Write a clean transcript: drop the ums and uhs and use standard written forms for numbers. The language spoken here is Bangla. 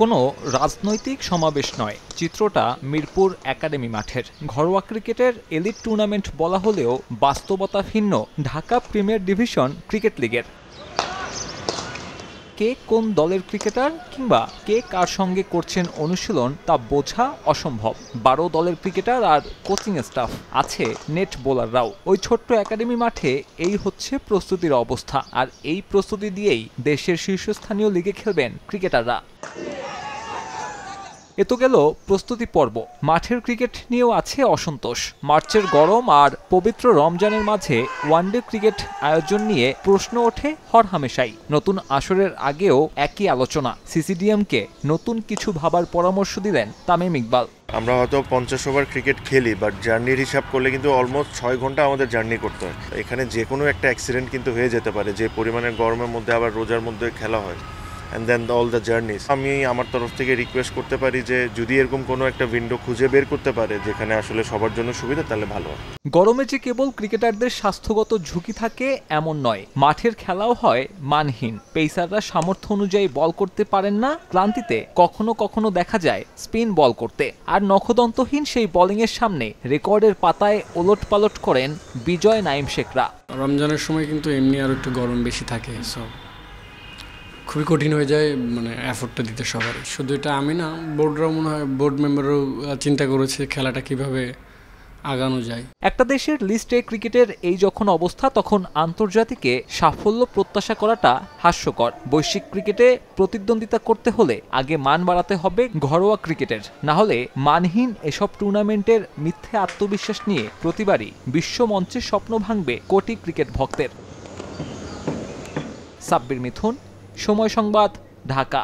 কোনো রাজনৈতিক সমাবেশ নয়, চিত্রটা মিরপুর একাডেমি মাঠের। ঘরোয়া ক্রিকেটের এলিট টুর্নামেন্ট বলা হলেও বাস্তবতা ভিন্ন ঢাকা প্রিমিয়ার ডিভিশন ক্রিকেট লিগের। কে কোন দলের ক্রিকেটার কিংবা কে কার সঙ্গে করছেন অনুশীলন তা বোঝা অসম্ভব। ১২ দলের ক্রিকেটার আর কোচিং স্টাফ, আছে নেট বোলাররাও। ওই ছোট্ট একাডেমি মাঠে এই হচ্ছে প্রস্তুতির অবস্থা, আর এই প্রস্তুতি দিয়েই দেশের শীর্ষস্থানীয় লিগে খেলবেন ক্রিকেটাররা। এ তো গেল প্রস্তুতি পর্ব। মাঠের ক্রিকেট নিয়েও আছে অসন্তোষ। মার্চের গরম আর পবিত্র রমজানের মাঝে ওয়ানডে ক্রিকেট আয়োজন নিয়ে প্রশ্ন ওঠে হরহামেশাই। নতুন আসরের আগেও একই আলোচনা। সিসিডিএমকে নতুন কিছু ভাবার পরামর্শ দিলেন তামিম ইকবাল। আমরা হয়তো 50 ওভার ক্রিকেট খেলি, বাট জার্নির হিসাব করলে কিন্তু অলমোস্ট 6 ঘন্টা আমাদের জার্নি করতে হয়। এখানে যে কোনো একটা অ্যাক্সিডেন্ট কিন্তু হয়ে যেতে পারে, যে পরিমাণের গরমের মধ্যে আবার রোজার মধ্যে খেলা হয়। And then all the journeys. আমি আমার তরফ থেকে রিকোয়েস্ট করতে পারি যে যদি এরকম কোনো একটা উইন্ডো খুঁজে বের করতে পারে যেখানে আসলে সবার জন্য সুবিধা, তাহলে ভালো হয়। গরমে যে কেবল ক্রিকেটারদের স্বাস্থ্যগত ঝুঁকি থাকে এমন নয়, মাঠের খেলাও হয় মানহীন। পেসাররা সামর্থ্য অনুযায়ী বল করতে পারেন না, ক্লান্তিতে কখনো কখনো দেখা যায় স্পিন বল করতে। আর নখদন্তহীন সেই বোলিংয়ের সামনে রেকর্ডের পাতায় ওলটপালট করেন বিজয় নাইম শেখরা। রমজানের সময় কিন্তু এমনি আর একটু গরম বেশি থাকে, সো খুবই কঠিন হয়ে যায় মানে এফোর্টটা দিতে সবারই। শুধু এটা আমি না, বোর্ডরাও মনে হয়, বোর্ড মেম্বারও চিন্তা করেছে খেলাটা কিভাবে আগানো যায়। একটা দেশের লিস্টে ক্রিকেটের এই যখন অবস্থা, তখন আন্তর্জাতিকে সাফল্য প্রত্যাশা করাটা হাস্যকর। বৈশ্বিক ক্রিকেটে প্রতিদ্বন্দ্বিতা করতে হলে আগে মান বাড়াতে হবে ঘরোয়া ক্রিকেটের, না হলে মানহীন এসব টুর্নামেন্টের মিথ্যে আত্মবিশ্বাস নিয়ে প্রতিবারই বিশ্ব মঞ্চে স্বপ্ন ভাঙবে কোটি ক্রিকেট ভক্তের। সাব্বির মিথুন, সময় সংবাদ, ঢাকা।